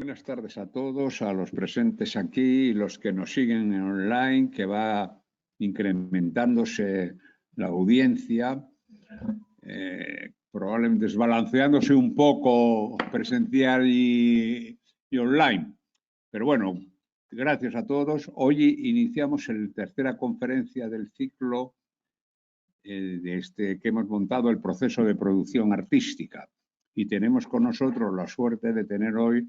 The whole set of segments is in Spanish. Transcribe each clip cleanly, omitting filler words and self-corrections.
Buenas tardes a todos, a los presentes aquí y los que nos siguen en online, que va incrementándose la audiencia, probablemente desbalanceándose un poco presencial y online. Pero bueno, gracias a todos. Hoy iniciamos la tercera conferencia del ciclo que hemos montado, el proceso de producción artística. Y tenemos con nosotros la suerte de tener hoy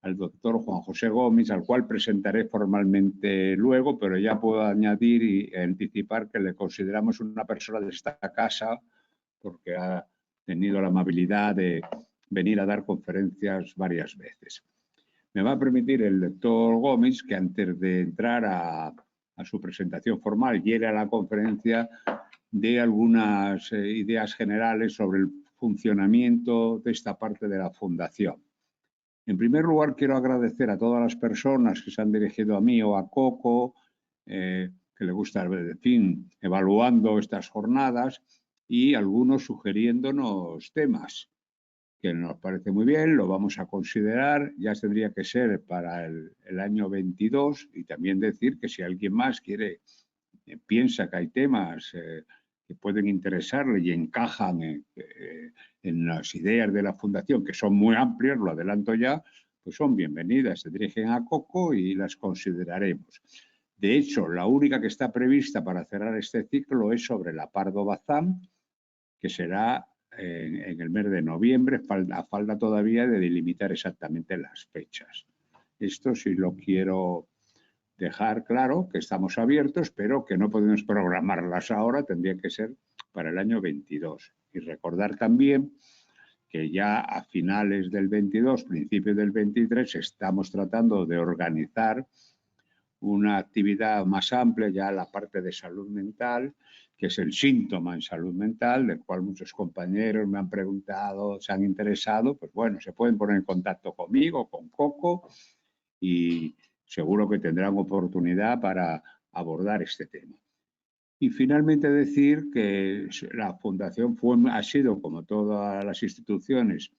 al doctor Juan José Gómez, al cual presentaré formalmente luego, pero ya puedo añadir y anticipar que le consideramos una persona de esta casa porque ha tenido la amabilidad de venir a dar conferencias varias veces. Me va a permitir el doctor Gómez que antes de entrar a su presentación formal y ir a la conferencia dé algunas ideas generales sobre el funcionamiento de esta parte de la Fundación. En primer lugar, quiero agradecer a todas las personas que se han dirigido a mí o a Coco, que le gusta, en fin, evaluando estas jornadas y algunos sugiriéndonos temas, que nos parece muy bien, lo vamos a considerar, ya tendría que ser para el año 22 y también decir que si alguien más piensa que hay temas que pueden interesarle y encajan en las ideas de la Fundación, que son muy amplias, lo adelanto ya, pues son bienvenidas, se dirigen a Coco y las consideraremos. De hecho, la única que está prevista para cerrar este ciclo es sobre la Pardo Bazán, que será en el mes de noviembre, falta todavía de delimitar exactamente las fechas. Esto sí lo quiero dejar claro, que estamos abiertos, pero que no podemos programarlas ahora, tendría que ser para el año 22. Y recordar también que ya a finales del 22, principios del 23, estamos tratando de organizar una actividad más amplia, ya la parte de salud mental, que es el síntoma en salud mental, del cual muchos compañeros me han preguntado, se han interesado, pues bueno, se pueden poner en contacto conmigo, con Coco, y seguro que tendrán oportunidad para abordar este tema. Y finalmente decir que la Fundación ha sido, como todas las instituciones,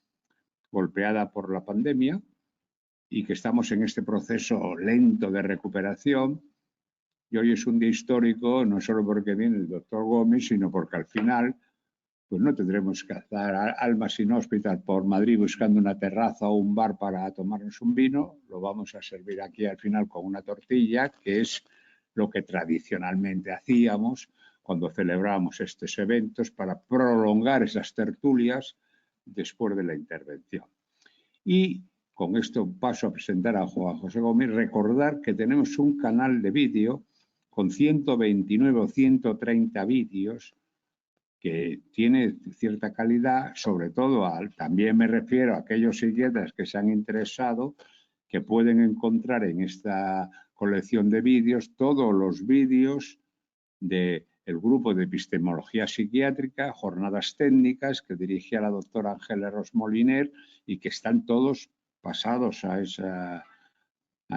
golpeada por la pandemia y que estamos en este proceso lento de recuperación. Y hoy es un día histórico, no solo porque viene el doctor Gómez, sino porque al final pues no tendremos que hacer almas inhóspitas por Madrid buscando una terraza o un bar para tomarnos un vino. Lo vamos a servir aquí al final con una tortilla, que es lo que tradicionalmente hacíamos cuando celebrábamos estos eventos para prolongar esas tertulias después de la intervención. Y con esto paso a presentar a Juan José Gómez. Recordar que tenemos un canal de vídeo con 129 o 130 vídeos que tiene cierta calidad, sobre todo también me refiero a aquellos psiquiatras que se han interesado, que pueden encontrar en esta colección de vídeos todos los vídeos del grupo de epistemología psiquiátrica, jornadas técnicas que dirigía la doctora Ángela Ros Moliner y que están todos pasados a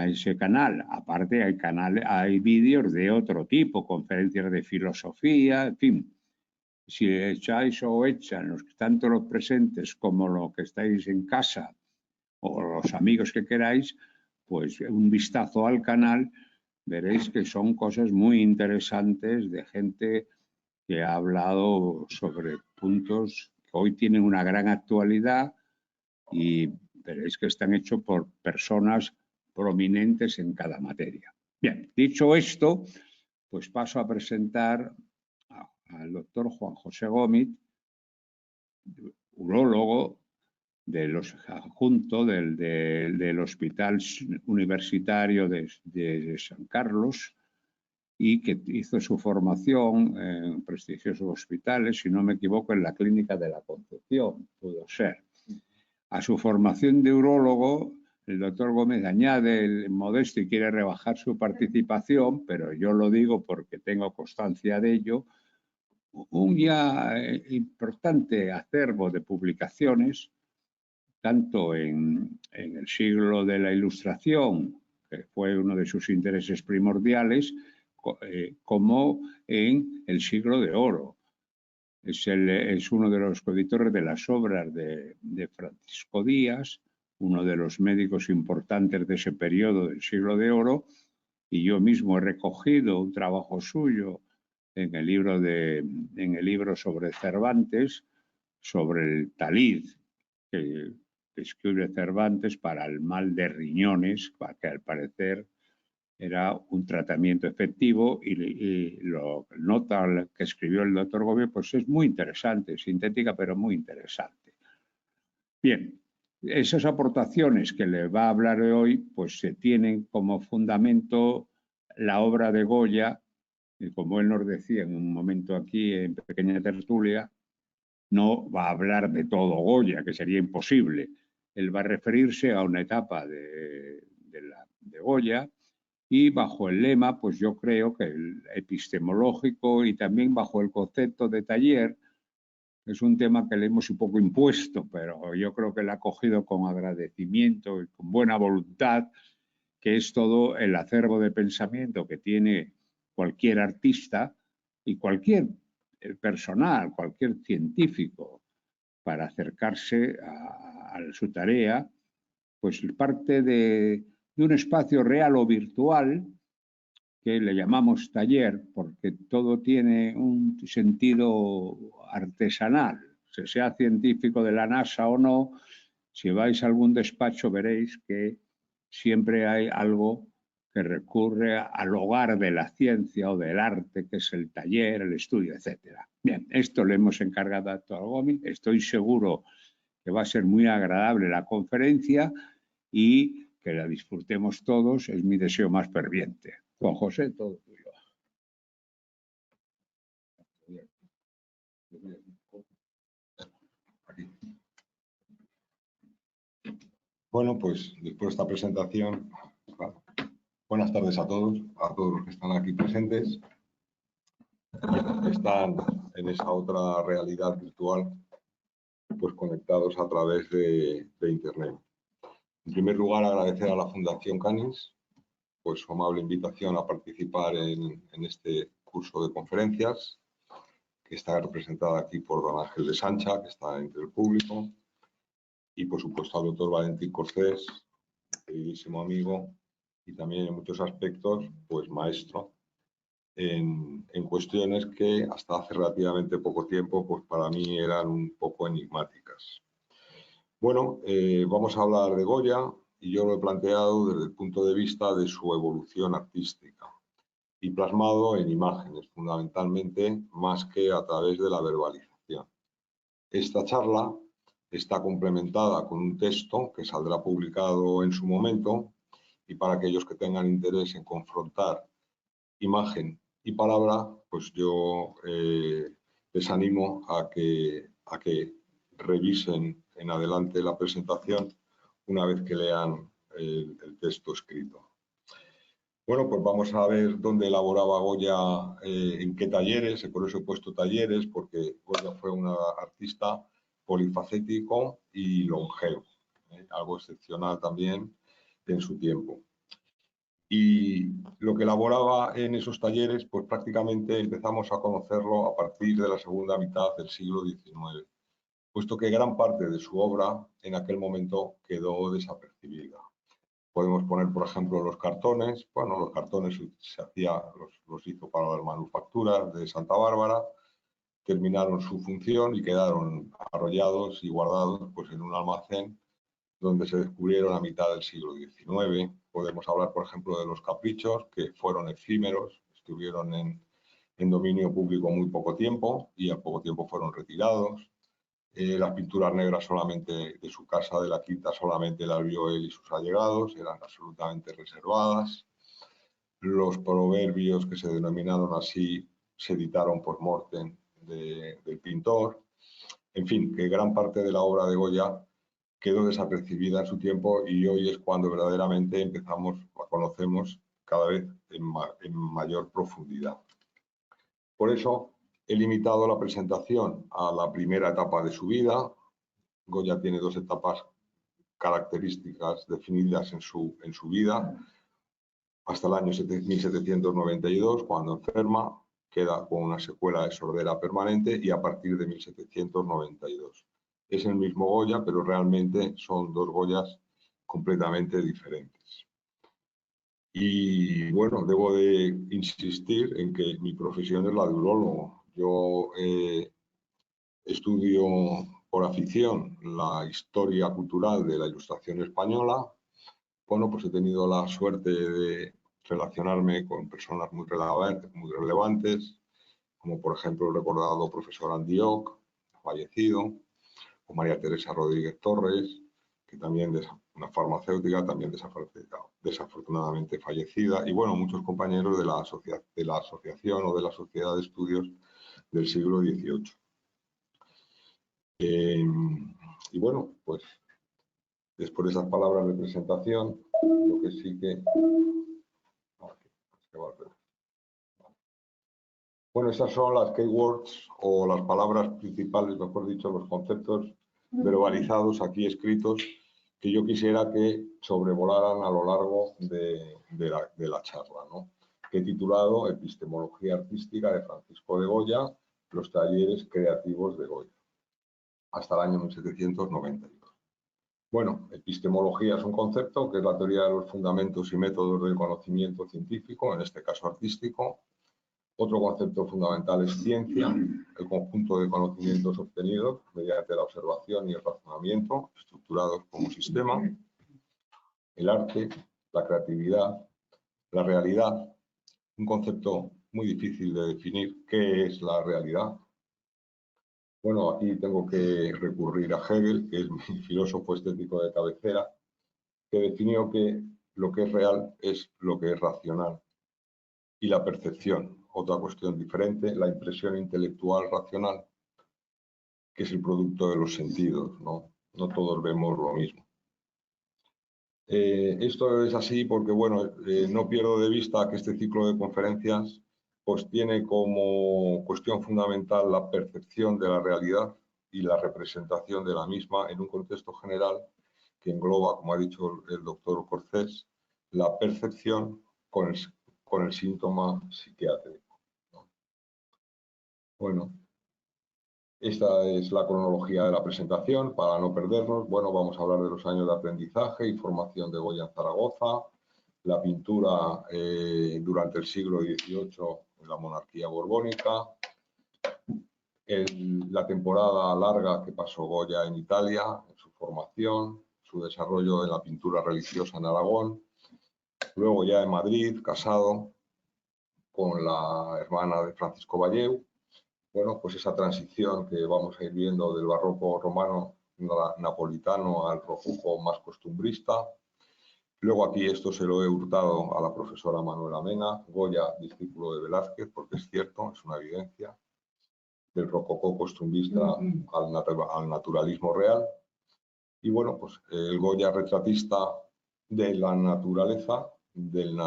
ese canal. Aparte hay vídeos de otro tipo, conferencias de filosofía, en fin. Si echáis o echan tanto los presentes como los que estáis en casa o los amigos que queráis, pues un vistazo al canal, veréis que son cosas muy interesantes de gente que ha hablado sobre puntos que hoy tienen una gran actualidad y veréis que están hechos por personas prominentes en cada materia. Bien, dicho esto, pues paso a presentar al doctor Juan José Gómez, urólogo adjunto del Hospital Universitario de San Carlos y que hizo su formación en prestigiosos hospitales, si no me equivoco, en la Clínica de la Concepción, pudo ser. A su formación de urólogo, el doctor Gómez añade el modesto y quiere rebajar su participación, pero yo lo digo porque tengo constancia de ello, un ya importante acervo de publicaciones, tanto en el siglo de la Ilustración, que fue uno de sus intereses primordiales, como en el siglo de oro. Es uno de los coeditores de las obras de Francisco Díaz, uno de los médicos importantes de ese periodo del Siglo de Oro, y yo mismo he recogido un trabajo suyo en el libro sobre Cervantes, sobre el talid que escribe Cervantes para el mal de riñones, que al parecer era un tratamiento efectivo, y lo nota que escribió el doctor Gómez, pues es muy interesante, sintética pero muy interesante. Bien, esas aportaciones que le va a hablar hoy, pues se tienen como fundamento la obra de Goya, y como él nos decía en un momento aquí en pequeña tertulia, no va a hablar de todo Goya, que sería imposible. Él va a referirse a una etapa de Goya, y bajo el lema, pues yo creo que el epistemológico, y también bajo el concepto de taller, es un tema que le hemos un poco impuesto, pero yo creo que lo ha cogido con agradecimiento y con buena voluntad, que es todo el acervo de pensamiento que tiene cualquier artista y cualquier personal, cualquier científico, para acercarse a su tarea, pues parte de un espacio real o virtual que le llamamos taller, porque todo tiene un sentido artesanal. Sea científico de la NASA o no, si vais a algún despacho veréis que siempre hay algo que recurre al hogar de la ciencia o del arte, que es el taller, el estudio, etc. Bien, esto le hemos encargado a Dr. Gómez. Estoy seguro que va a ser muy agradable la conferencia y que la disfrutemos todos, es mi deseo más ferviente. Juan José, todo tuyo. Bueno, pues después de esta presentación, buenas tardes a todos los que están aquí presentes, que están en esa otra realidad virtual, pues conectados a través de Internet. En primer lugar, agradecer a la Fundación Canis pues su amable invitación a participar en este curso de conferencias, que está representada aquí por don Ángel de Sancha, que está entre el público, y por supuesto al doctor Valentín Cortés, queridísimo amigo, y también en muchos aspectos, pues maestro, en cuestiones que hasta hace relativamente poco tiempo, pues para mí eran un poco enigmáticas. Bueno, vamos a hablar de Goya, y yo lo he planteado desde el punto de vista de su evolución artística y plasmado en imágenes, fundamentalmente, más que a través de la verbalización. Esta charla está complementada con un texto que saldrá publicado en su momento, y para aquellos que tengan interés en confrontar imagen y palabra, pues yo les animo a que revisen en adelante la presentación una vez que lean el texto escrito. Bueno, pues vamos a ver dónde elaboraba Goya, en qué talleres, y por eso he puesto talleres, porque Goya fue un artista polifacético y longevo, algo excepcional también en su tiempo. Y lo que elaboraba en esos talleres, pues prácticamente empezamos a conocerlo a partir de la segunda mitad del siglo XIX, puesto que gran parte de su obra en aquel momento quedó desapercibida. Podemos poner, por ejemplo, los cartones. Bueno, los cartones los hizo para las manufacturas de Santa Bárbara, terminaron su función y quedaron arrollados y guardados pues, en un almacén donde se descubrieron a mitad del siglo XIX. Podemos hablar, por ejemplo, de los caprichos, que fueron efímeros, estuvieron en dominio público muy poco tiempo y al poco tiempo fueron retirados. Las pinturas negras solamente de su casa de la Quinta solamente las vio él y sus allegados, eran absolutamente reservadas. Los proverbios, que se denominaron así, se editaron por mortem del pintor. En fin, que gran parte de la obra de Goya quedó desapercibida en su tiempo, y hoy es cuando verdaderamente la conocemos cada vez en mayor profundidad. Por eso he limitado la presentación a la primera etapa de su vida. Goya tiene dos etapas características definidas en su vida. Hasta el año 1792, cuando enferma, queda con una secuela de sordera permanente, y a partir de 1792. Es el mismo Goya, pero realmente son dos Goyas completamente diferentes. Y bueno, debo de insistir en que mi profesión es la de urólogo. Yo estudio por afición la historia cultural de la Ilustración española. Bueno, pues he tenido la suerte de relacionarme con personas muy relevantes, como por ejemplo el recordado profesor Andioc, fallecido, o María Teresa Rodríguez Torres, que también es una farmacéutica, también desafortunadamente fallecida, y bueno, muchos compañeros de la asociación o de la Sociedad de Estudios del siglo XVIII. Y bueno, pues después de esas palabras de presentación, lo que sí que... Bueno, esas son las keywords o las palabras principales, mejor dicho, los conceptos verbalizados aquí escritos que yo quisiera que sobrevolaran a lo largo de la charla, ¿no? Que he titulado Epistemología Artística de Francisco de Goya, los talleres creativos de Goya, hasta el año 1792. Bueno, epistemología es un concepto que es la teoría de los fundamentos y métodos del conocimiento científico, en este caso artístico. Otro concepto fundamental es ciencia, el conjunto de conocimientos obtenidos mediante la observación y el razonamiento, estructurados como sistema. El arte, la creatividad, la realidad, un concepto muy difícil de definir. ¿Qué es la realidad? Bueno, aquí tengo que recurrir a Hegel, que es mi filósofo estético de cabecera, que definió que lo que es real es lo que es racional. Y la percepción, otra cuestión diferente, la impresión intelectual racional, que es el producto de los sentidos, ¿no? No todos vemos lo mismo. Esto es así porque, bueno, no pierdo de vista que este ciclo de conferencias pues tiene como cuestión fundamental la percepción de la realidad y la representación de la misma en un contexto general que engloba, como ha dicho el doctor Corcés, la percepción con el síntoma psiquiátrico, ¿no? Bueno, esta es la cronología de la presentación, para no perdernos. Bueno, vamos a hablar de los años de aprendizaje y formación de Goya en Zaragoza, la pintura durante el siglo XVIII en la monarquía borbónica, la temporada larga que pasó Goya en Italia, en su formación, su desarrollo en la pintura religiosa en Aragón, luego ya en Madrid, casado con la hermana de Francisco Valleu. Bueno, pues esa transición que vamos a ir viendo del barroco romano napolitano al rococo más costumbrista. Luego aquí esto se lo he hurtado a la profesora Manuela Mena, Goya, discípulo de Velázquez, porque es cierto, es una evidencia, del rococó costumbrista al naturalismo real. Y bueno, pues el Goya retratista de la naturaleza, del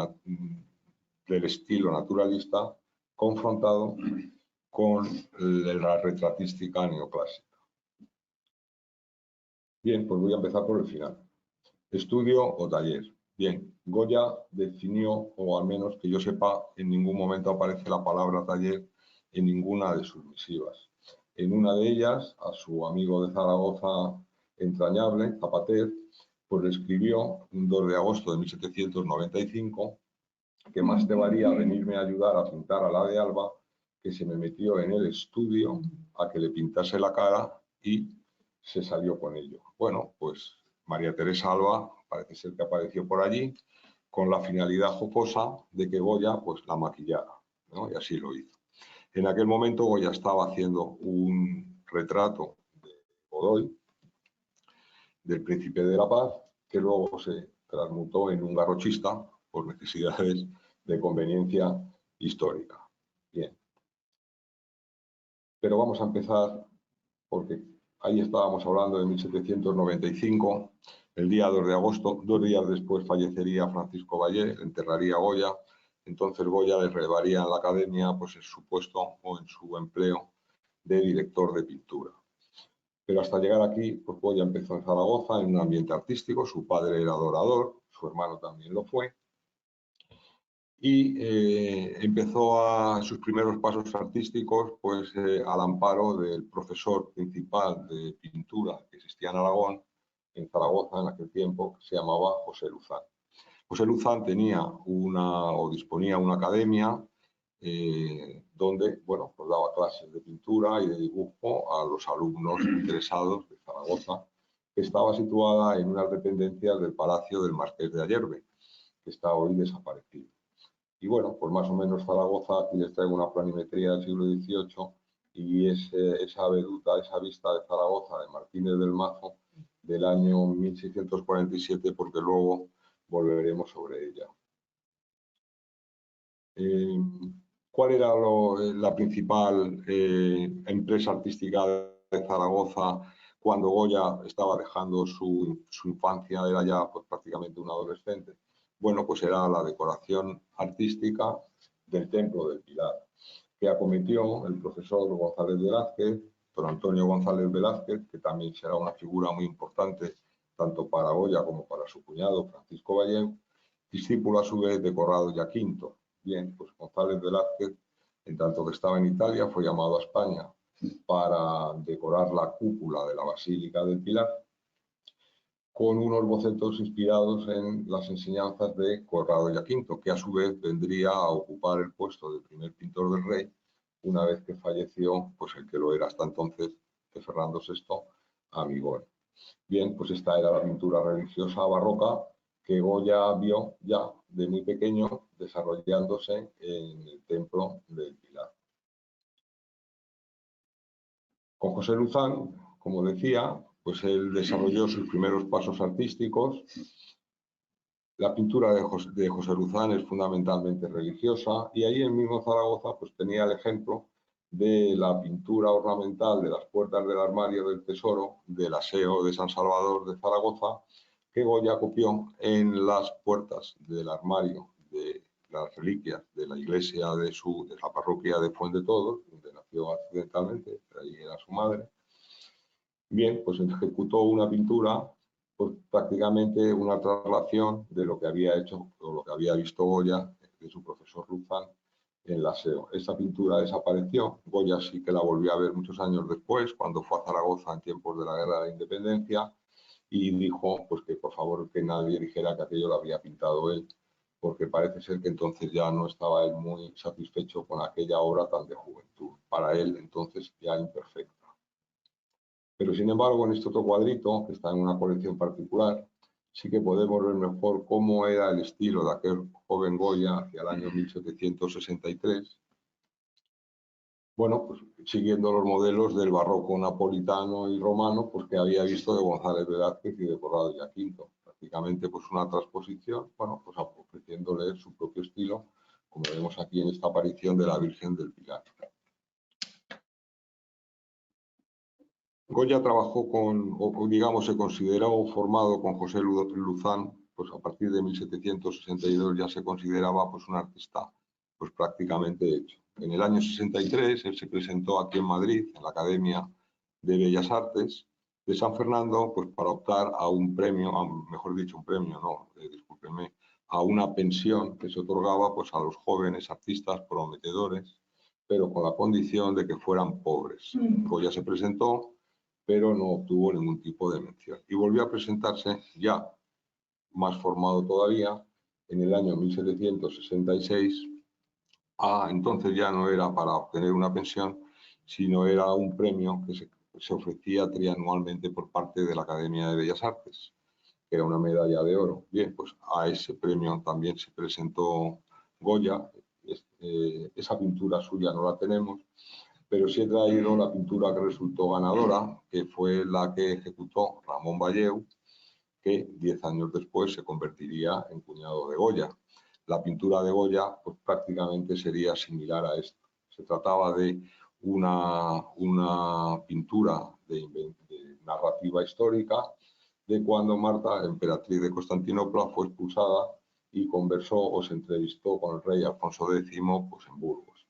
estilo naturalista, confrontado con la retratística neoclásica. Bien, pues voy a empezar por el final. Estudio o taller. Bien, Goya definió, o al menos que yo sepa, en ningún momento aparece la palabra taller en ninguna de sus misivas. En una de ellas, a su amigo de Zaragoza entrañable, Zapater, pues le escribió un 2 de agosto de 1795 que más te valía venirme a ayudar a pintar a la de Alba, que se me metió en el estudio a que le pintase la cara y se salió con ello. Bueno, pues María Teresa Alba parece ser que apareció por allí con la finalidad jocosa de que Goya pues la maquillara, ¿no? Y así lo hizo. En aquel momento Goya estaba haciendo un retrato de Godoy, del Príncipe de la Paz, que luego se transmutó en un garrochista por necesidades de conveniencia histórica. Bien. Pero vamos a empezar porque ahí estábamos hablando de 1795, el día 2 de agosto, 2 días después fallecería Francisco Valle, enterraría a Goya, entonces Goya le relevaría en la academia pues en su puesto o en su empleo de director de pintura. Pero hasta llegar aquí, pues Goya empezó en Zaragoza en un ambiente artístico, su padre era dorador, su hermano también lo fue, y empezó sus primeros pasos artísticos pues, al amparo del profesor principal de pintura que existía en Aragón, en Zaragoza en aquel tiempo, que se llamaba José Luzán. José Luzán disponía una academia donde, bueno, pues daba clases de pintura y de dibujo a los alumnos interesados de Zaragoza, que estaba situada en unas dependencias del Palacio del Marqués de Ayerbe, que está hoy desaparecido. Y bueno, pues más o menos Zaragoza, aquí les traigo una planimetría del siglo XVIII, y esa veduta, esa vista de Zaragoza de Martínez del Mazo del año 1647, porque luego volveremos sobre ella. ¿Cuál era la principal empresa artística de Zaragoza cuando Goya estaba dejando su infancia? Era ya pues, prácticamente un adolescente. Bueno, pues era la decoración artística del Templo del Pilar, que acometió el profesor González Velázquez, don Antonio González Velázquez, que también será una figura muy importante tanto para Goya como para su cuñado Francisco Vallejo, discípulo a su vez de Corrado y Aquinto. Bien, pues González Velázquez, en tanto que estaba en Italia, fue llamado a España para decorar la cúpula de la Basílica del Pilar, con unos bocetos inspirados en las enseñanzas de Corrado y Aquinto, que a su vez vendría a ocupar el puesto de primer pintor del rey una vez que falleció, pues el que lo era hasta entonces, de Fernando VI, Amigón. Bien, pues esta era la pintura religiosa barroca que Goya vio ya de muy pequeño desarrollándose en el Templo del Pilar. Con José Luzán, como decía, pues él desarrolló sus primeros pasos artísticos. La pintura de José Luzán es fundamentalmente religiosa, y ahí en mismo Zaragoza pues tenía el ejemplo de la pintura ornamental de las puertas del armario del tesoro del aseo de San Salvador de Zaragoza, que Goya copió en las puertas del armario de las reliquias de la iglesia de la parroquia de Fuendetodos, donde nació accidentalmente, ahí era su madre. Bien, pues ejecutó una pintura, pues prácticamente una traslación de lo que había hecho o lo que había visto Goya de su profesor Luzán en la SEO. Esa pintura desapareció. Goya sí que la volvió a ver muchos años después, cuando fue a Zaragoza en tiempos de la Guerra de la Independencia, y dijo pues que por favor que nadie dijera que aquello lo había pintado él, porque parece ser que entonces ya no estaba él muy satisfecho con aquella obra tan de juventud, para él entonces ya imperfecta. Pero sin embargo, en este otro cuadrito, que está en una colección particular, sí que podemos ver mejor cómo era el estilo de aquel joven Goya hacia el año 1763. Bueno, pues siguiendo los modelos del barroco napolitano y romano, pues que había visto de González Velázquez y de Corrado y Aquinto. Prácticamente pues una transposición, bueno, pues ofreciéndole su propio estilo, como vemos aquí en esta aparición de la Virgen del Pilar. Goya trabajó o digamos, se consideró formado con José Luzán, pues a partir de 1762 ya se consideraba pues un artista pues prácticamente hecho. En el año 63 él se presentó aquí en Madrid, en la Academia de Bellas Artes de San Fernando, pues para optar a un premio, mejor dicho, un premio, no, discúlpenme, a una pensión que se otorgaba pues a los jóvenes artistas prometedores, pero con la condición de que fueran pobres. Goya se presentó, pero no obtuvo ningún tipo de mención. Y volvió a presentarse ya más formado todavía en el año 1766. Entonces ya no era para obtener una pensión, sino era un premio que se ofrecía trianualmente por parte de la Academia de Bellas Artes, que era una medalla de oro. Bien, pues a ese premio también se presentó Goya. Esa pintura suya no la tenemos, pero sí he traído la pintura que resultó ganadora, que fue la que ejecutó Ramón Vallejo, que 10 años después se convertiría en cuñado de Goya. La pintura de Goya pues, prácticamente sería similar a esto. Se trataba de una pintura de narrativa histórica de cuando Marta, emperatriz de Constantinopla, fue expulsada y conversó o se entrevistó con el rey Alfonso X pues, en Burgos.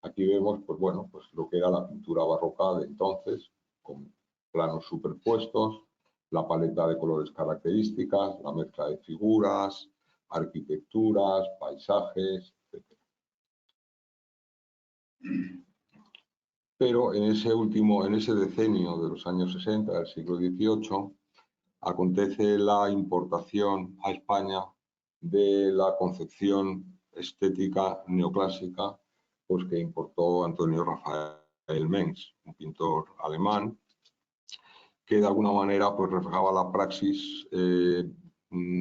Aquí vemos, pues bueno, pues lo que era la pintura barroca de entonces, con planos superpuestos, la paleta de colores características, la mezcla de figuras, arquitecturas, paisajes, etc. Pero en ese decenio de los años 60 del siglo XVIII, acontece la importación a España de la concepción estética neoclásica, pues que importó Antonio Rafael Mengs, un pintor alemán, que de alguna manera pues reflejaba la praxis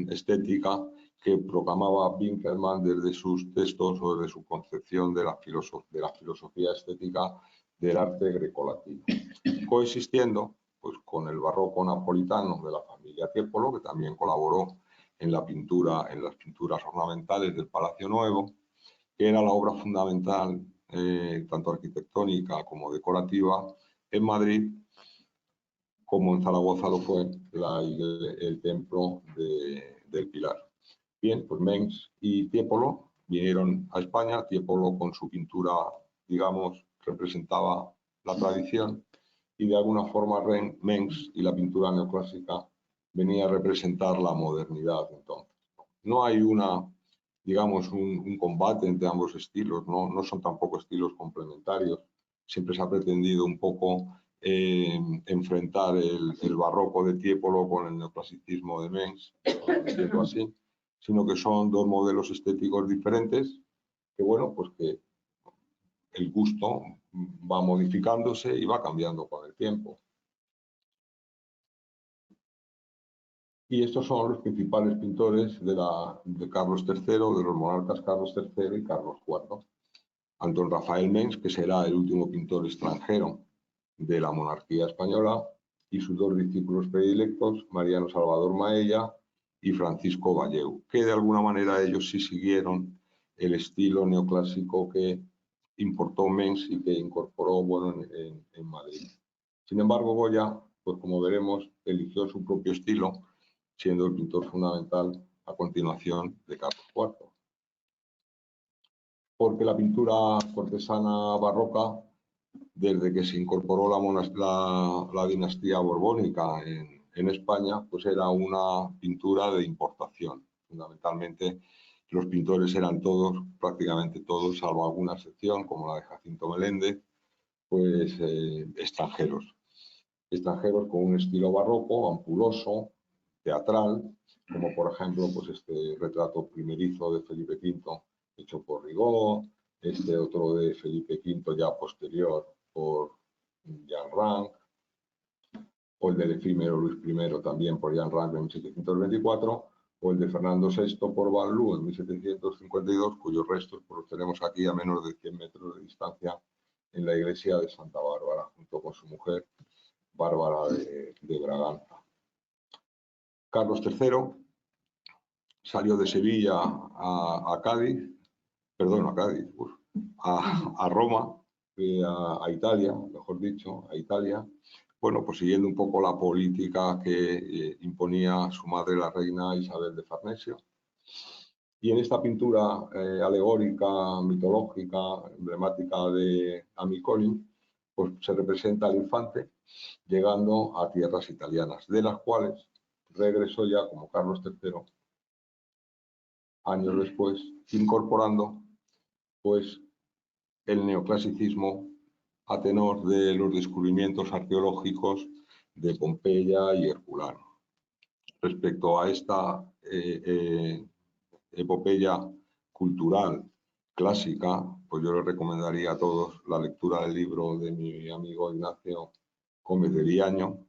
estética que proclamaba Winkelmann desde sus textos o desde su concepción de la filosofía estética del arte grecolatino, coexistiendo pues, con el barroco napolitano de la familia Tiepolo, que también colaboró en la pintura, en las pinturas ornamentales del Palacio Nuevo, que era la obra fundamental, tanto arquitectónica como decorativa, en Madrid, como en Zaragoza lo fue el templo del Pilar. Bien, pues Mengs y Tiepolo vinieron a España. Tiepolo con su pintura, digamos, representaba la tradición y de alguna forma Mengs y la pintura neoclásica venía a representar la modernidad entonces. No hay digamos, un combate entre ambos estilos, no son tampoco estilos complementarios. Siempre se ha pretendido un poco enfrentar el barroco de Tiepolo con el neoclasicismo de Mengs, por decirlo así, sino que son dos modelos estéticos diferentes que, bueno, pues que el gusto va modificándose y va cambiando con el tiempo. Y estos son los principales pintores de Carlos III, de los monarcas Carlos III y Carlos IV. Antón Rafael Mengs, que será el último pintor extranjero de la monarquía española, y sus dos discípulos predilectos, Mariano Salvador Maella y Francisco Valleu, que de alguna manera ellos sí siguieron el estilo neoclásico que importó Mengs y que incorporó bueno, en Madrid. Sin embargo, Goya, pues como veremos, eligió su propio estilo, siendo el pintor fundamental a continuación de Carlos IV. Porque la pintura cortesana barroca, desde que se incorporó la dinastía borbónica en España, pues era una pintura de importación. Fundamentalmente, los pintores eran todos, prácticamente todos, salvo alguna excepción, como la de Jacinto Meléndez, pues extranjeros. Extranjeros con un estilo barroco, ampuloso, teatral, como por ejemplo pues este retrato primerizo de Felipe V hecho por Rigaud, este otro de Felipe V ya posterior por Jan Rank, o el del efímero Luis I también por Jan Rank en 1724, o el de Fernando VI por Van Loo en 1752, cuyos restos pues, los tenemos aquí a menos de 100 metros de distancia en la iglesia de Santa Bárbara, junto con su mujer Bárbara de Braganza. Carlos III salió de Sevilla a Cádiz, perdón, a Cádiz, a Roma, a Italia, mejor dicho, a Italia, bueno, pues siguiendo un poco la política que imponía su madre, la reina Isabel de Farnesio. Y en esta pintura alegórica, mitológica, emblemática de Amiconi, pues se representa al infante llegando a tierras italianas, de las cuales regresó ya como Carlos III, años después, incorporando pues el neoclasicismo a tenor de los descubrimientos arqueológicos de Pompeya y Herculano. Respecto a esta epopeya cultural clásica, pues yo les recomendaría a todos la lectura del libro de mi amigo Ignacio Gómez de Villaño,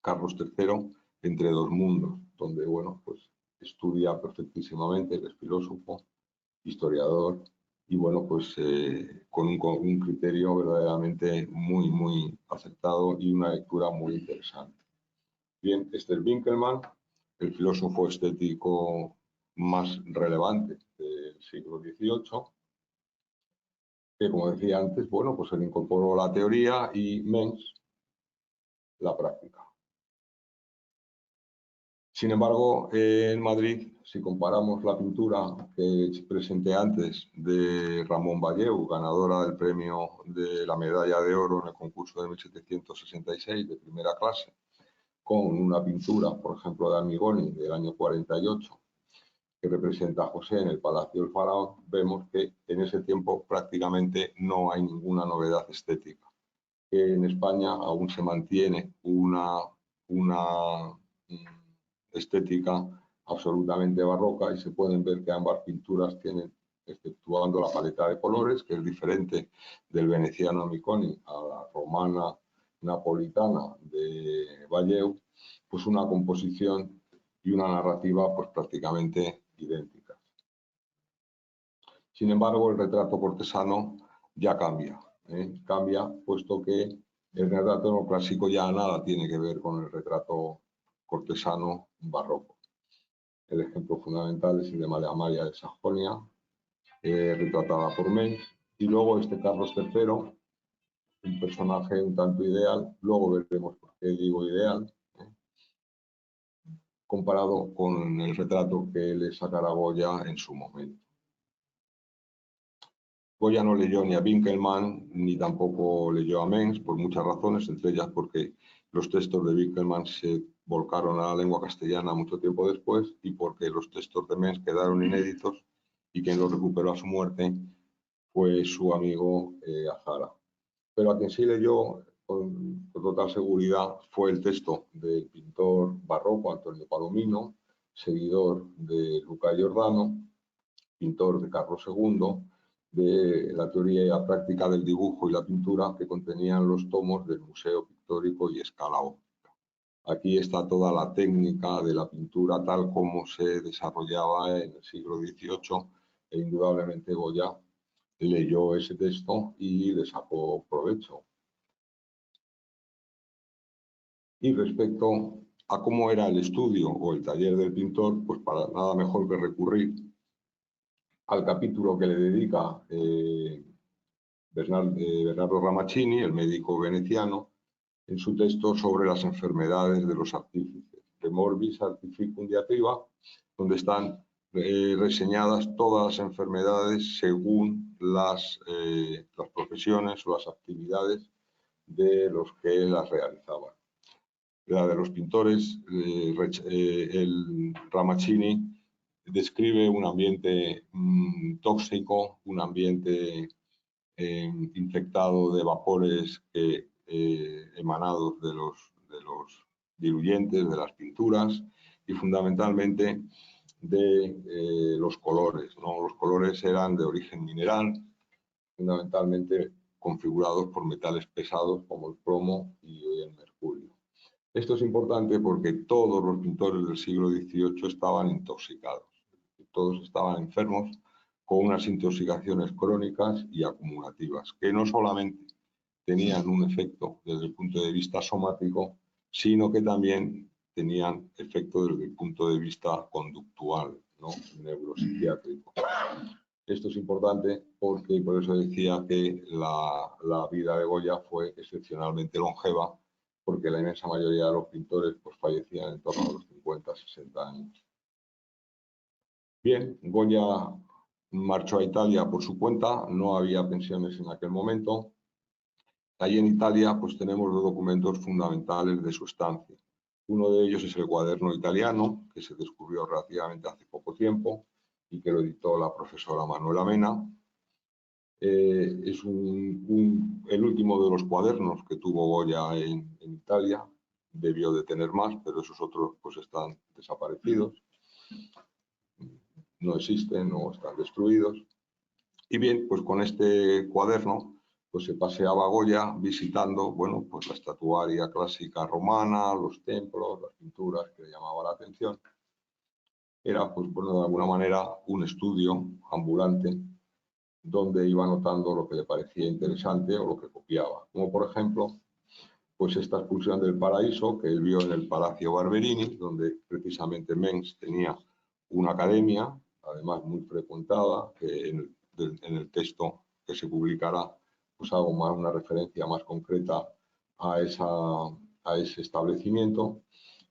Carlos III, Entre dos mundos, donde, bueno, pues estudia perfectísimamente, es filósofo, historiador, y bueno, pues con un criterio verdaderamente muy acertado y una lectura muy interesante. Bien, este es Winkelmann, el filósofo estético más relevante del siglo XVIII, que como decía antes, bueno, pues él incorporó la teoría y Mengs la práctica. Sin embargo, en Madrid, si comparamos la pintura que presenté antes de Ramón Valleu, ganadora del premio de la medalla de oro en el concurso de 1766 de primera clase, con una pintura, por ejemplo, de Amigoni del año 48, que representa a José en el Palacio del Faraón, vemos que en ese tiempo prácticamente no hay ninguna novedad estética. Que en España aún se mantiene una estética absolutamente barroca, y se pueden ver que ambas pinturas tienen, exceptuando la paleta de colores, que es diferente del veneciano Miconi a la romana napolitana de Valleu, pues una composición y una narrativa pues prácticamente idénticas. Sin embargo, el retrato cortesano ya cambia, cambia, puesto que el retrato neoclásico ya nada tiene que ver con el retrato cortesano barroco. El ejemplo fundamental es el de María Amalia de Sajonia, retratada por Mengs, y luego este Carlos III, un personaje un tanto ideal, luego veremos por qué digo ideal, comparado con el retrato que le sacará Goya en su momento. Goya no leyó ni a Winckelmann ni tampoco leyó a Mengs por muchas razones, entre ellas porque los textos de Winckelmann se volcaron a la lengua castellana mucho tiempo después y porque los textos de Mengs quedaron inéditos y quien los recuperó a su muerte fue su amigo Azara. Pero a quien sí leyó con total seguridad fue el texto del pintor barroco Antonio Palomino, seguidor de Luca Giordano, pintor de Carlos II, de la teoría y la práctica del dibujo y la pintura que contenían los tomos del Museo Pictórico y Escala Óptica. Aquí está toda la técnica de la pintura tal como se desarrollaba en el siglo XVIII e indudablemente Goya leyó ese texto y le sacó provecho. Y respecto a cómo era el estudio o el taller del pintor, pues para nada mejor que recurrir al capítulo que le dedica Bernardo Ramaccini, el médico veneciano, en su texto sobre las enfermedades de los artífices, de Morbis Artificum Diatriba, donde están reseñadas todas las enfermedades según las profesiones o las actividades de los que las realizaban. La de los pintores, el Ramaccini describe un ambiente tóxico, un ambiente infectado de vapores emanados de los diluyentes, de las pinturas y fundamentalmente de los colores, ¿no? Los colores eran de origen mineral, fundamentalmente configurados por metales pesados como el plomo y el mercurio. Esto es importante porque todos los pintores del siglo XVIII estaban intoxicados, todos estaban enfermos con unas intoxicaciones crónicas y acumulativas, que no solamente tenían un efecto desde el punto de vista somático, sino que también tenían efecto desde el punto de vista conductual, ¿no? Neuropsiquiátrico. Esto es importante porque por eso decía que la vida de Goya fue excepcionalmente longeva, porque la inmensa mayoría de los pintores pues, fallecían en torno a los 50, 60 años. Bien, Goya marchó a Italia por su cuenta, no había pensiones en aquel momento. Allí en Italia pues tenemos dos documentos fundamentales de su estancia. Uno de ellos es el cuaderno italiano, que se descubrió relativamente hace poco tiempo y que lo editó la profesora Manuela Mena. Es el último de los cuadernos que tuvo Goya en Italia. Debió de tener más, pero esos otros pues están desaparecidos. No existen, no están destruidos. Y bien, pues con este cuaderno pues se paseaba Goya visitando, bueno, pues la estatuaria clásica romana, los templos, las pinturas que le llamaban la atención. Era, pues bueno, de alguna manera un estudio ambulante donde iba notando lo que le parecía interesante o lo que copiaba. Como por ejemplo, pues esta expulsión del paraíso que él vio en el Palacio Barberini, donde precisamente Mengs tenía una academia, además muy frecuentada, que en el texto que se publicará pues hago más una referencia más concreta a ese establecimiento.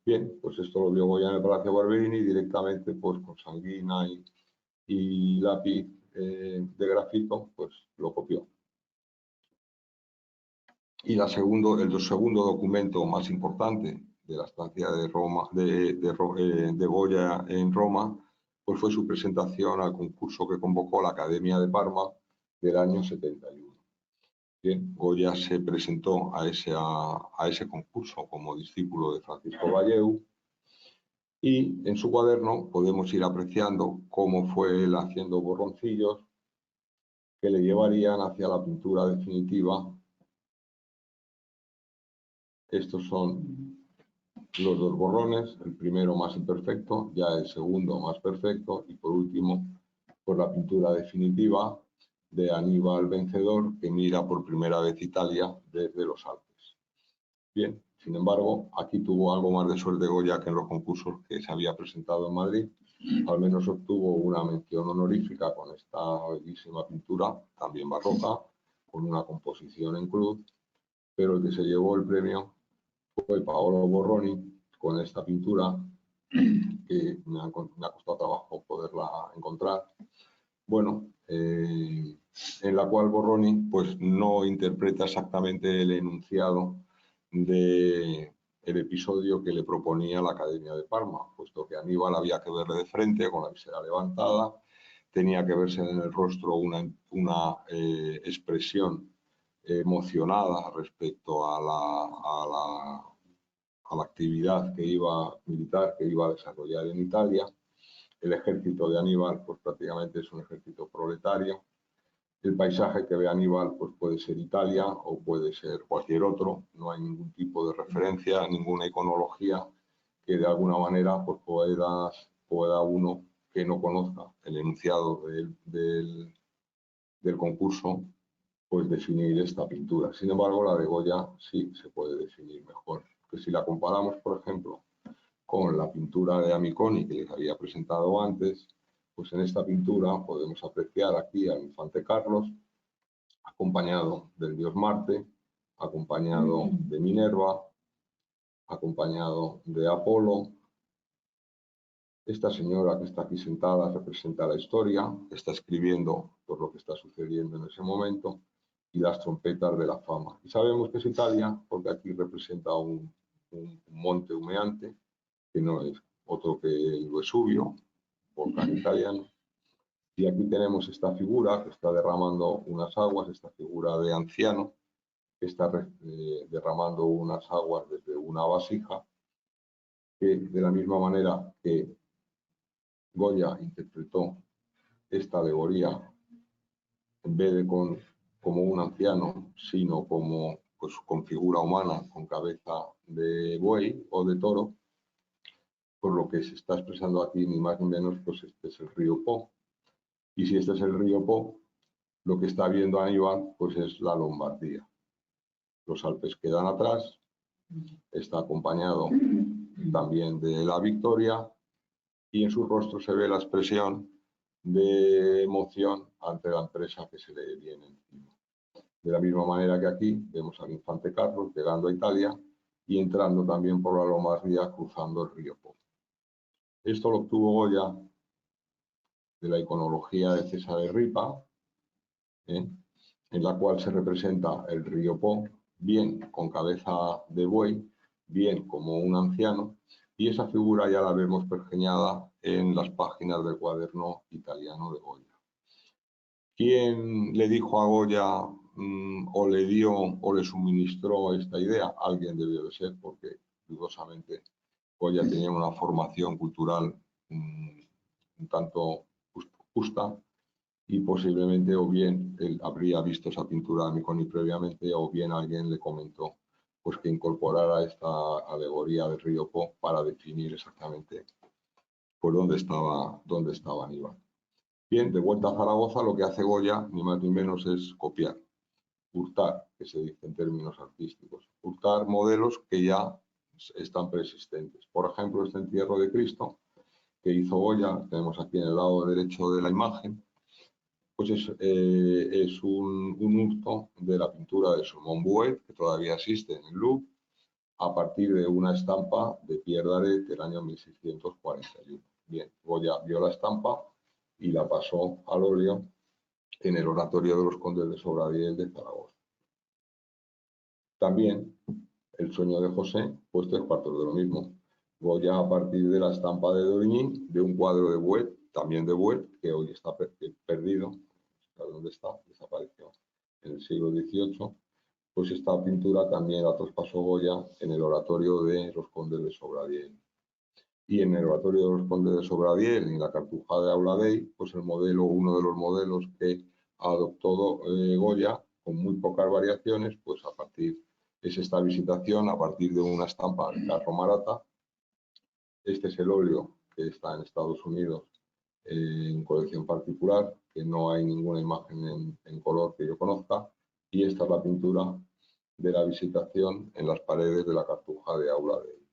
Bien, pues esto lo vio Goya en el Palacio Barberini y directamente pues con sanguina y lápiz de grafito pues lo copió. Y el segundo documento más importante de la estancia de Goya en Roma pues fue su presentación al concurso que convocó la Academia de Parma del año 71. Bien, Goya se presentó a ese concurso como discípulo de Francisco Valleu Y en su cuaderno podemos ir apreciando cómo fue él haciendo borroncillos que le llevarían hacia la pintura definitiva. Estos son los dos borrones, el primero más imperfecto, ya el segundo más perfecto y por último, pues la pintura definitiva de Aníbal Vencedor, que mira por primera vez Italia desde los Alpes. Bien, sin embargo, aquí tuvo algo más de suerte Goya que en los concursos que se había presentado en Madrid. Al menos obtuvo una mención honorífica con esta bellísima pintura, también barroca, con una composición en cruz, pero el que se llevó el premio fue Paolo Borroni con esta pintura, que me ha costado trabajo poderla encontrar. Bueno, en la cual Borroni pues, no interpreta exactamente el enunciado del episodio que le proponía la Academia de Parma, puesto que Aníbal había que verle de frente, con la visera levantada, tenía que verse en el rostro una expresión emocionada respecto a la actividad militar que iba a desarrollar en Italia. El ejército de Aníbal pues prácticamente es un ejército proletario. El paisaje que ve Aníbal pues puede ser Italia o puede ser cualquier otro. No hay ningún tipo de referencia, ninguna iconología que de alguna manera pues pueda uno que no conozca el enunciado del concurso pues definir esta pintura. Sin embargo, la de Goya sí se puede definir mejor. Que si la comparamos, por ejemplo, con la pintura de Amiconi que les había presentado antes, pues en esta pintura podemos apreciar aquí al infante Carlos, acompañado del dios Marte, acompañado de Minerva, acompañado de Apolo. Esta señora que está aquí sentada representa la historia, está escribiendo por lo que está sucediendo en ese momento, y las trompetas de la fama. Y sabemos que es Italia porque aquí representa un monte humeante, que no es otro que el Vesubio, volcán italiano. Y aquí tenemos esta figura que está derramando unas aguas, esta figura de anciano, que está derramando unas aguas desde una vasija, que de la misma manera que Goya interpretó esta alegoría, en vez de como un anciano, sino como pues, con figura humana, con cabeza de buey o de toro, por lo que se está expresando aquí, ni más ni menos, pues este es el río Po. Y si este es el río Po, lo que está viendo Aníbal, pues es la Lombardía. Los Alpes quedan atrás, está acompañado también de la victoria y en su rostro se ve la expresión de emoción ante la empresa que se le viene encima. De la misma manera que aquí vemos al infante Carlos llegando a Italia y entrando también por la Lombardía cruzando el río Po. Esto lo obtuvo Goya de la iconología de Cesare Ripa, en la cual se representa el río Po, bien con cabeza de buey, bien como un anciano, y esa figura ya la vemos pergeñada en las páginas del cuaderno italiano de Goya. ¿Quién le dijo a Goya o le dio o le suministró esta idea? Alguien debió de ser, porque dudosamente Goya tenía una formación cultural un tanto justa y posiblemente o bien él habría visto esa pintura de Amiconi previamente o bien alguien le comentó pues que incorporara esta alegoría del río Po para definir exactamente por dónde estaba Aníbal. Bien, de vuelta a Zaragoza, lo que hace Goya, ni más ni menos, es copiar, hurtar, que se dice en términos artísticos, hurtar modelos que ya están preexistentes. Por ejemplo, este entierro de Cristo que hizo Goya, tenemos aquí en el lado derecho de la imagen, pues es un hurto de la pintura de Simon Bouet, que todavía existe en el Louvre, a partir de una estampa de Pierre Daret del año 1641. Bien, Goya vio la estampa y la pasó al óleo en el oratorio de los condes de Sobradiel de Zaragoza. También el sueño de José, pues 3/4 de lo mismo. Goya, a partir de la estampa de Dorigny, de un cuadro de Bouet, también de Bouet, que hoy está perdido, ¿dónde está? Desapareció en el siglo XVIII, pues esta pintura también la traspasó Goya en el oratorio de los condes de Sobradiel. Y en el oratorio de los Condes de Sobradiel, en la Cartuja de Aula Dei, pues el modelo, uno de los modelos que adoptó Goya, con muy pocas variaciones, pues a partir es esta visitación a partir de una estampa de Carlo Marata. Este es el óleo que está en Estados Unidos en colección particular, que no hay ninguna imagen en color que yo conozca, y esta es la pintura de la visitación en las paredes de la Cartuja de Aula Dei.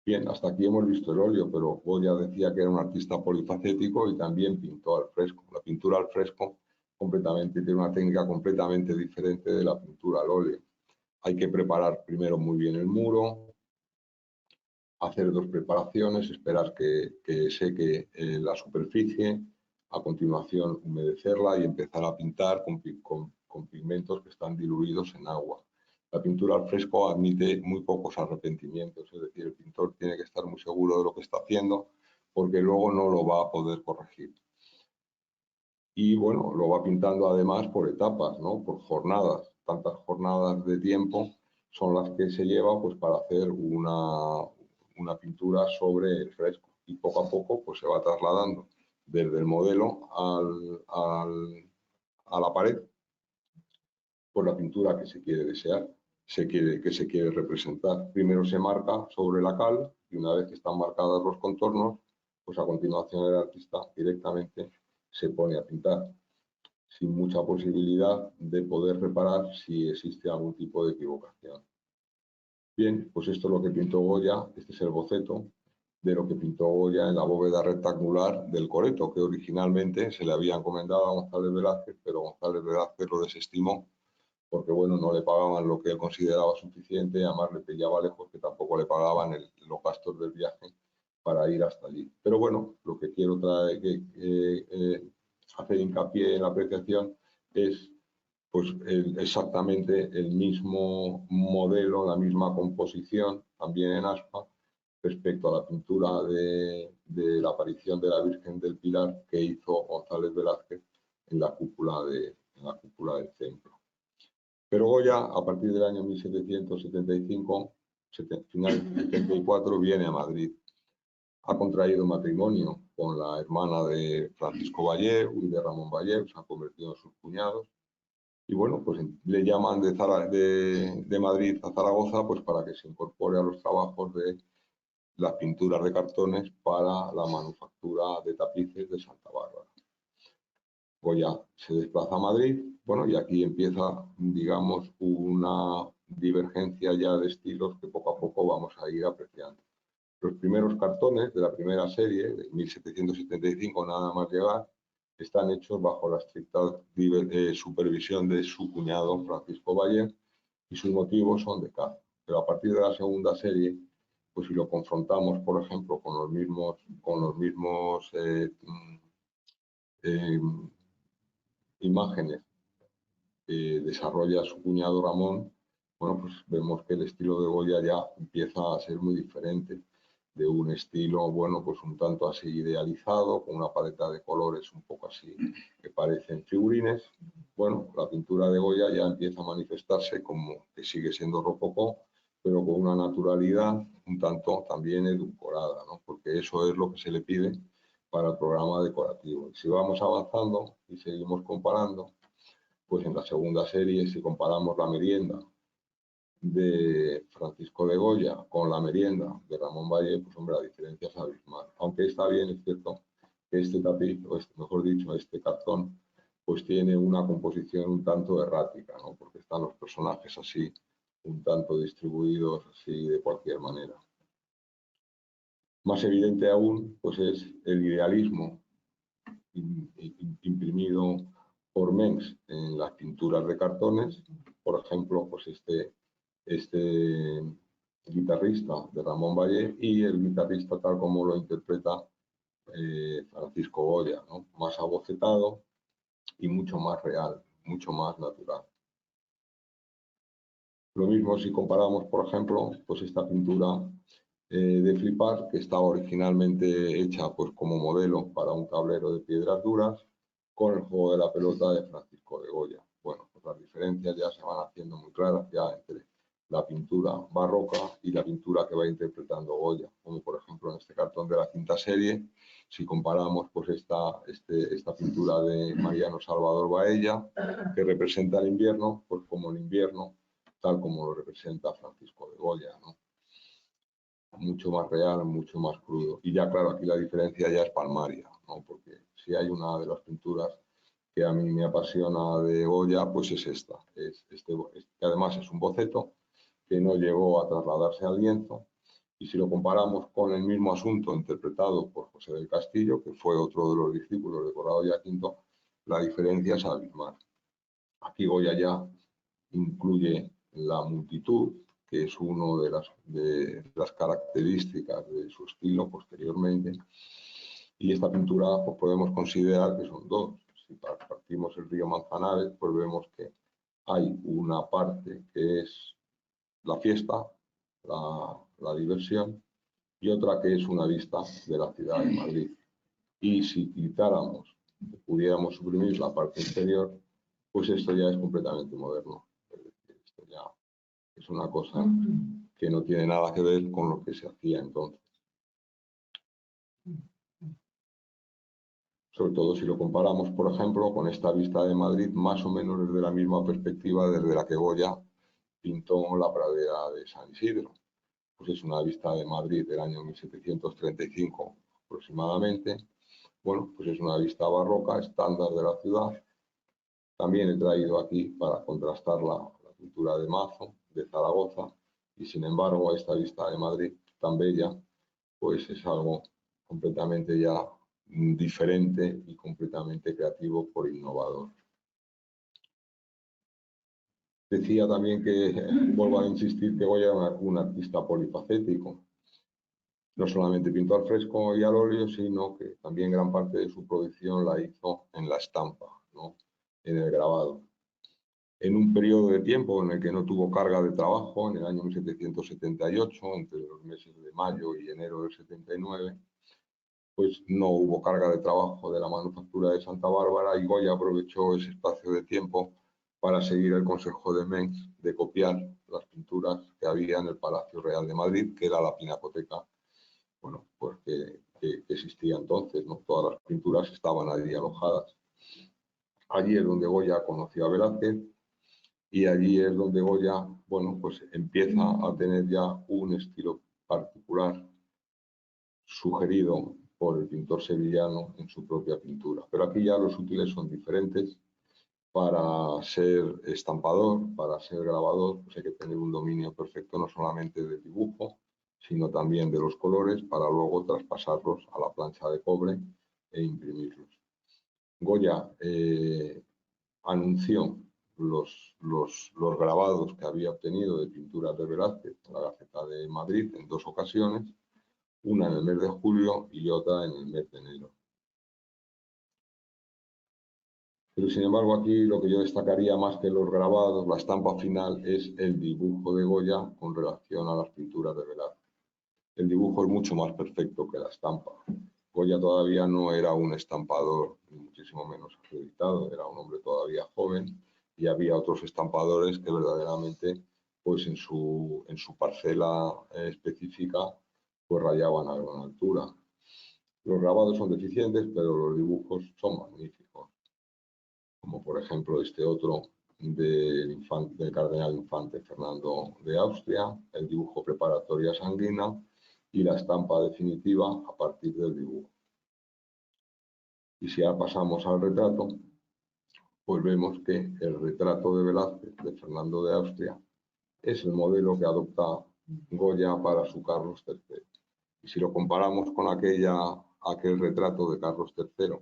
Bien, hasta aquí hemos visto el óleo, pero Goya decía que era un artista polifacético y también pintó al fresco. La pintura al fresco tiene una técnica completamente diferente de la pintura al óleo. Hay que preparar primero muy bien el muro, hacer dos preparaciones, esperar que seque la superficie, a continuación humedecerla y empezar a pintar con pigmentos que están diluidos en agua. La pintura al fresco admite muy pocos arrepentimientos, es decir, el pintor tiene que estar muy seguro de lo que está haciendo porque luego no lo va a poder corregir. Y bueno, lo va pintando además por etapas, ¿no? Por jornadas, tantas jornadas de tiempo son las que se lleva pues, para hacer una pintura sobre el fresco. Y poco a poco pues, se va trasladando desde el modelo a la pared por la pintura que se quiere desear, que se quiere representar. Primero se marca sobre la cal y una vez que están marcados los contornos, pues a continuación el artista directamente se pone a pintar, sin mucha posibilidad de poder reparar si existe algún tipo de equivocación. Bien, pues esto es lo que pintó Goya, este es el boceto de lo que pintó Goya en la bóveda rectangular del Coreto, que originalmente se le había encomendado a González Velázquez, pero González Velázquez lo desestimó porque, bueno, no le pagaban lo que él consideraba suficiente, además le pillaba lejos, que tampoco le pagaban los gastos del viaje para ir hasta allí. Pero bueno, lo que quiero hacer hincapié en la apreciación es pues exactamente el mismo modelo, la misma composición, también en aspa, respecto a la pintura de la aparición de la Virgen del Pilar que hizo González Velázquez en la cúpula del templo. Pero Goya, a partir del año 1775, final del 74, viene a Madrid. Ha contraído matrimonio con la hermana de Francisco Valle y de Ramón Valle, se han convertido en sus cuñados. Y bueno, pues le llaman de Madrid a Zaragoza pues para que se incorpore a los trabajos de las pinturas de cartones para la manufactura de tapices de Santa Bárbara. Goya se desplaza a Madrid, bueno, y aquí empieza, digamos, una divergencia ya de estilos que poco a poco vamos a ir apreciando. Los primeros cartones de la primera serie, de 1775, nada más llegar, están hechos bajo la estricta supervisión de su cuñado Francisco Valle y sus motivos son de caza. Pero a partir de la segunda serie, pues si lo confrontamos, por ejemplo, con los mismos imágenes que desarrolla su cuñado Ramón, bueno, pues vemos que el estilo de Goya ya empieza a ser muy diferente, de un estilo, bueno, pues un tanto así idealizado, con una paleta de colores un poco así que parecen figurines. Bueno, la pintura de Goya ya empieza a manifestarse como que sigue siendo rococó, pero con una naturalidad un tanto también edulcorada, ¿no? Porque eso es lo que se le pide para el programa decorativo. Y si vamos avanzando y seguimos comparando, pues en la segunda serie, si comparamos la merienda de Francisco de Goya con la merienda de Ramón Valle, pues hombre, la diferencia es abismal. Aunque está bien, es cierto que este tapiz, o mejor dicho, este cartón, pues tiene una composición un tanto errática, ¿no? Porque están los personajes así, un tanto distribuidos así de cualquier manera. Más evidente aún, pues es el idealismo imprimido por Mengs en las pinturas de cartones. Por ejemplo, pues este guitarrista de Ramón Valle y el guitarrista tal como lo interpreta Francisco Goya, ¿no? Más abocetado y mucho más real, mucho más natural. Lo mismo si comparamos, por ejemplo, pues esta pintura de flipar, que estaba originalmente hecha pues, como modelo para un tablero de piedras duras, con el juego de la pelota de Francisco de Goya. Bueno, pues las diferencias ya se van haciendo muy claras ya entre la pintura pintura barroca y la pintura que va interpretando Goya, como por ejemplo en este cartón de la quinta serie. Si comparamos pues esta pintura de Mariano Salvador Baella, que representa el invierno, pues como el invierno, tal como lo representa Francisco de Goya, ¿no? Mucho más real, mucho más crudo. Y ya, claro, aquí la diferencia ya es palmaria, ¿no? Porque si hay una de las pinturas que a mí me apasiona de Goya, pues es esta. Que además es un boceto que no llegó a trasladarse al lienzo. Y si lo comparamos con el mismo asunto interpretado por José del Castillo, que fue otro de los discípulos de Corrado y Aquinto, la diferencia es abismal. Aquí Goya ya incluye la multitud, que es una de las características de su estilo posteriormente. Y esta pintura pues, podemos considerar que son dos. Si partimos el río Manzanares, pues vemos que hay una parte que es la fiesta, la diversión, y otra que es una vista de la ciudad de Madrid. Y si quitáramos, pudiéramos suprimir la parte inferior, pues esto ya es completamente moderno. Esto ya es una cosa que no tiene nada que ver con lo que se hacía entonces. Sobre todo si lo comparamos, por ejemplo, con esta vista de Madrid, más o menos desde la misma perspectiva desde la que Goya pintó la pradera de San Isidro. Pues es una vista de Madrid del año 1735 aproximadamente. Bueno, pues es una vista barroca, estándar de la ciudad. También he traído aquí para contrastar la pintura de Mazo, de Zaragoza, y sin embargo esta vista de Madrid tan bella, pues es algo completamente ya diferente y completamente creativo por innovador. Decía también que, vuelvo a insistir, que Goya era un artista polifacético. No solamente pintó al fresco y al óleo, sino que también gran parte de su producción la hizo en la estampa, ¿no? En el grabado. En un periodo de tiempo en el que no tuvo carga de trabajo, en el año 1778, entre los meses de mayo y enero del 79, pues no hubo carga de trabajo de la manufactura de Santa Bárbara y Goya aprovechó ese espacio de tiempo para seguir el consejo de Mengs de copiar las pinturas que había en el Palacio Real de Madrid, que era la pinacoteca, bueno, pues que existía entonces, ¿no? Todas las pinturas estaban allí alojadas. Allí es donde Goya conoció a Velázquez y allí es donde Goya, bueno, pues empieza a tener ya un estilo particular sugerido por el pintor sevillano en su propia pintura. Pero aquí ya los útiles son diferentes. Para ser estampador, para ser grabador, pues hay que tener un dominio perfecto no solamente del dibujo, sino también de los colores para luego traspasarlos a la plancha de cobre e imprimirlos. Goya anunció los grabados que había obtenido de pinturas de Velázquez en la Gaceta de Madrid en dos ocasiones, una en el mes de julio y otra en el mes de enero. Pero sin embargo aquí lo que yo destacaría más que los grabados, la estampa final, es el dibujo de Goya con relación a las pinturas de Velázquez. El dibujo es mucho más perfecto que la estampa. Goya todavía no era un estampador, ni muchísimo menos acreditado, era un hombre todavía joven y había otros estampadores que verdaderamente, pues en su parcela específica, pues rayaban a gran altura. Los grabados son deficientes, pero los dibujos son magníficos. Como por ejemplo este otro del cardenal infante Fernando de Austria, el dibujo preparatoria sanguina y la estampa definitiva a partir del dibujo. Y si ahora pasamos al retrato, pues vemos que el retrato de Velázquez, de Fernando de Austria, es el modelo que adopta Goya para su Carlos III. Y si lo comparamos con aquel retrato de Carlos III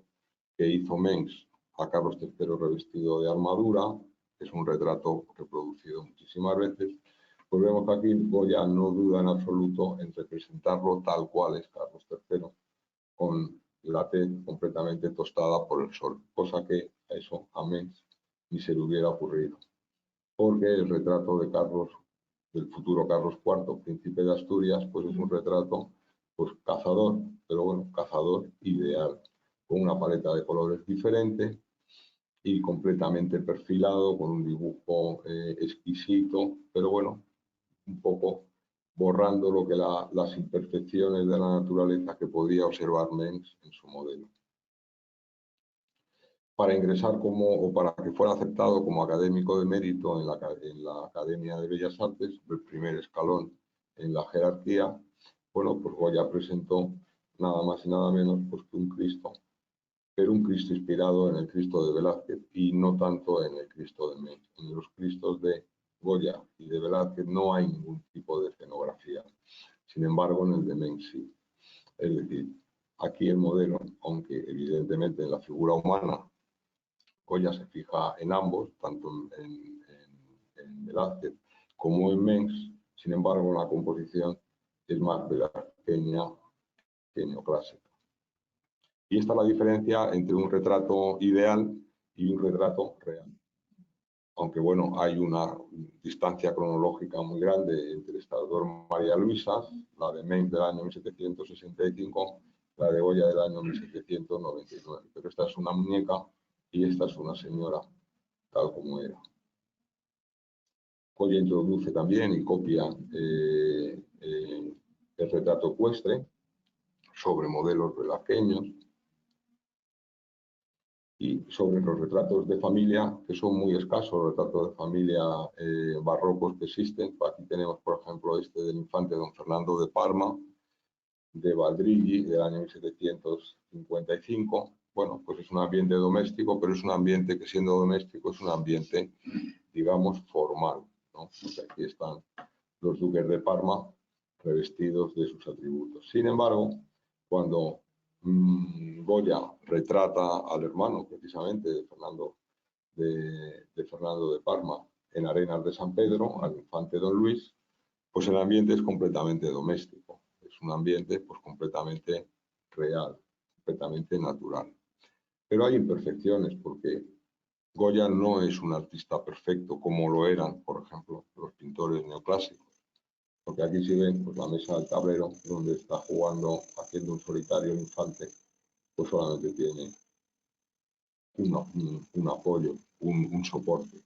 que hizo Mengs a Carlos III revestido de armadura, es un retrato reproducido muchísimas veces, pues vemos que aquí Goya no duda en absoluto en representarlo tal cual es Carlos III, con la tez completamente tostada por el sol, cosa que eso a Mengs ni se le hubiera ocurrido, porque el retrato de Carlos, del futuro Carlos IV, príncipe de Asturias, pues es un retrato pues cazador, pero bueno, cazador ideal, con una paleta de colores diferente y completamente perfilado, con un dibujo exquisito, pero bueno, un poco borrando lo que las imperfecciones de la naturaleza que podía observar Mengs en su modelo. Para ingresar o para que fuera aceptado como académico de mérito en la Academia de Bellas Artes, el primer escalón en la jerarquía, bueno, pues Goya presentó nada más y nada menos pues, que un Cristo, pero un Cristo inspirado en el Cristo de Velázquez y no tanto en el Cristo de Mengs. En los Cristos de Goya y de Velázquez no hay ningún tipo de escenografía. Sin embargo, en el de Mengs sí. Es decir, aquí el modelo, aunque evidentemente en la figura humana Goya se fija en ambos, tanto en Velázquez como en Mengs, sin embargo, la composición es más velazqueña que neoclásica. Y esta es la diferencia entre un retrato ideal y un retrato real. Aunque, bueno, hay una distancia cronológica muy grande entre estas dos María Luisas, la de Mengs del año 1765, la de Goya del año 1799. Pero esta es una muñeca y esta es una señora, tal como era. Goya introduce también y copia el retrato ecuestre sobre modelos velazqueños y sobre los retratos de familia, que son muy escasos, los retratos de familia barrocos que existen. Aquí tenemos, por ejemplo, este del infante don Fernando de Parma, de Valdrighi, del año 1755. Bueno, pues es un ambiente doméstico, pero es un ambiente que, siendo doméstico, es un ambiente, digamos, formal, ¿no? Pues aquí están los duques de Parma revestidos de sus atributos. Sin embargo, cuando Goya retrata al hermano, precisamente, de Fernando de Parma, en Arenas de San Pedro, al infante don Luis, pues el ambiente es completamente doméstico. Es un ambiente pues, completamente real, completamente natural. Pero hay imperfecciones, porque Goya no es un artista perfecto como lo eran, por ejemplo, los pintores neoclásicos. Porque aquí se ven pues, la mesa del tablero, donde está jugando, haciendo un solitario el infante, pues solamente tiene un apoyo, un soporte.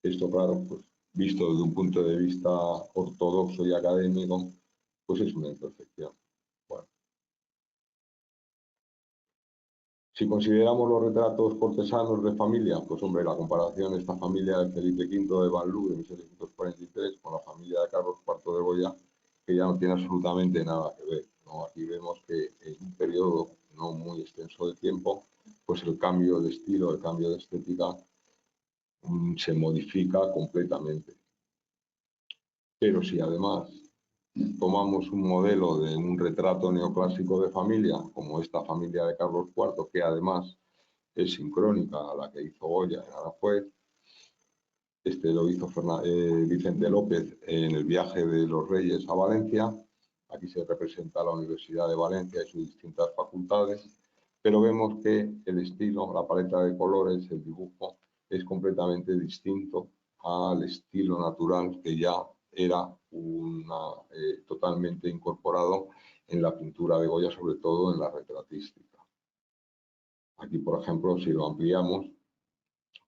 Esto, claro, pues visto desde un punto de vista ortodoxo y académico, pues es una imperfección. Bueno. Si consideramos los retratos cortesanos de familia, pues hombre, la comparación de esta familia de Felipe V de Banlú de 1743 con la familia de Carlos IV de Goya, que ya no tiene absolutamente nada que ver, ¿no? Aquí vemos que en un periodo no muy extenso de tiempo, pues el cambio de estilo, el cambio de estética se modifica completamente. Pero si además tomamos un modelo de un retrato neoclásico de familia, como esta familia de Carlos IV, que además es sincrónica a la que hizo Goya en Aranjuez, este lo hizo Vicente López en el viaje de los Reyes a Valencia. Aquí se representa la Universidad de Valencia y sus distintas facultades, pero vemos que el estilo, la paleta de colores, el dibujo, es completamente distinto al estilo natural que ya era totalmente incorporado en la pintura de Goya, sobre todo en la retratística. Aquí, por ejemplo, si lo ampliamos,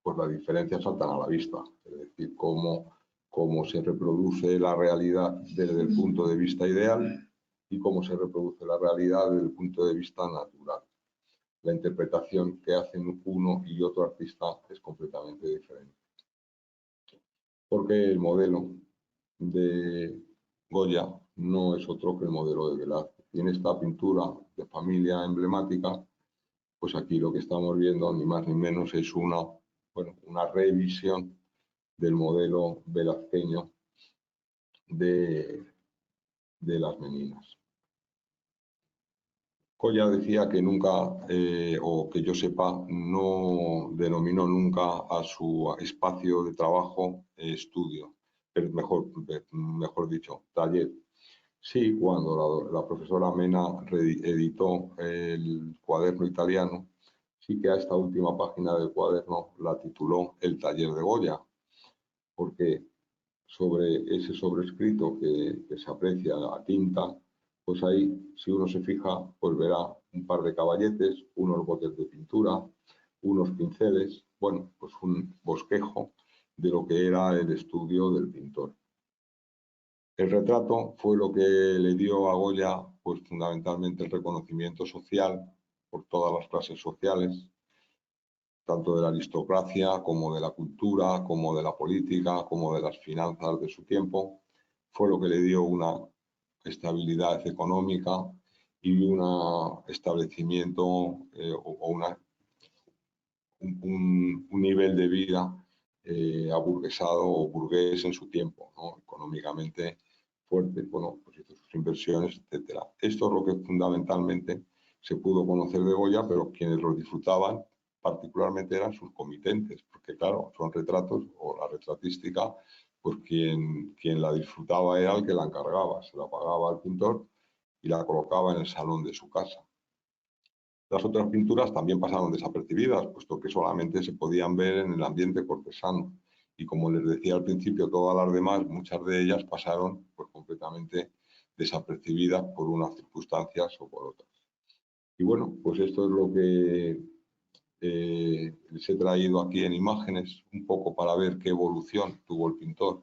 pues las diferencias saltan a la vista, es decir, cómo se reproduce la realidad desde el punto de vista ideal y cómo se reproduce la realidad desde el punto de vista natural. La interpretación que hacen uno y otro artista es completamente diferente. Porque el modelo de Goya no es otro que el modelo de Velázquez. Y en esta pintura de familia emblemática, pues aquí lo que estamos viendo, ni más ni menos, es una revisión del modelo velazqueño de las Meninas. Goya decía que nunca, o que yo sepa, no denominó nunca a su espacio de trabajo estudio, pero mejor dicho, taller. Sí, cuando la profesora Mena editó el cuaderno italiano, sí que a esta última página del cuaderno la tituló El taller de Goya, porque sobre ese sobrescrito que se aprecia a tinta, pues ahí, si uno se fija, pues verá un par de caballetes, unos botes de pintura, unos pinceles, bueno, pues un bosquejo de lo que era el estudio del pintor. El retrato fue lo que le dio a Goya, pues fundamentalmente el reconocimiento social por todas las clases sociales, tanto de la aristocracia como de la cultura, como de la política, como de las finanzas de su tiempo. Fue lo que le dio una estabilidad económica y un establecimiento un nivel de vida aburguesado o burgués en su tiempo, ¿no? Económicamente fuerte, bueno, pues hizo sus inversiones, etcétera. Esto es lo que fundamentalmente se pudo conocer de Goya, pero quienes lo disfrutaban particularmente eran sus comitentes, porque claro, son retratos o la retratística, pues quien la disfrutaba era el que la encargaba, se la pagaba al pintor y la colocaba en el salón de su casa. Las otras pinturas también pasaron desapercibidas, puesto que solamente se podían ver en el ambiente cortesano. Y como les decía al principio, todas las demás, muchas de ellas pasaron pues, completamente desapercibidas por unas circunstancias o por otras. Y bueno, pues esto es lo que les he traído aquí en imágenes, un poco para ver qué evolución tuvo el pintor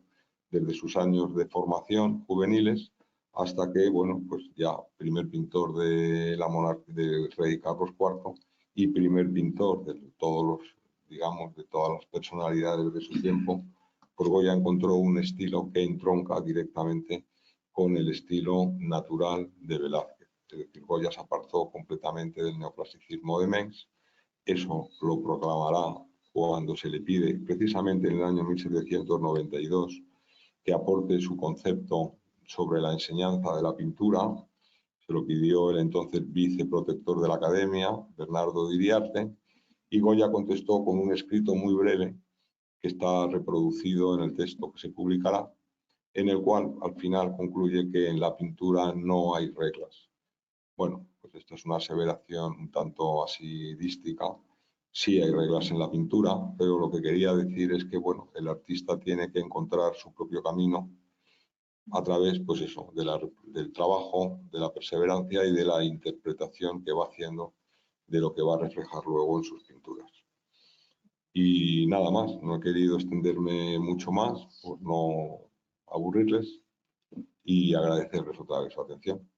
desde sus años de formación juveniles hasta que, bueno, pues ya primer pintor de la monarquía del rey Carlos IV y primer pintor de todos los, digamos, de todas las personalidades de su tiempo, pues Goya encontró un estilo que entronca directamente con el estilo natural de Velázquez. Es decir, Goya se apartó completamente del neoclasicismo de Mengs. Eso lo proclamará cuando se le pide, precisamente en el año 1792, que aporte su concepto sobre la enseñanza de la pintura. Se lo pidió el entonces viceprotector de la Academia, Bernardo de Iriarte, y Goya contestó con un escrito muy breve que está reproducido en el texto que se publicará, en el cual al final concluye que en la pintura no hay reglas. Bueno, pues esta es una aseveración un tanto así dística. Sí hay reglas en la pintura, pero lo que quería decir es que, bueno, el artista tiene que encontrar su propio camino a través, pues eso, del trabajo, de la perseverancia y de la interpretación que va haciendo de lo que va a reflejar luego en sus pinturas. Y nada más, no he querido extenderme mucho más, por no aburrirles y agradecerles otra vez su atención.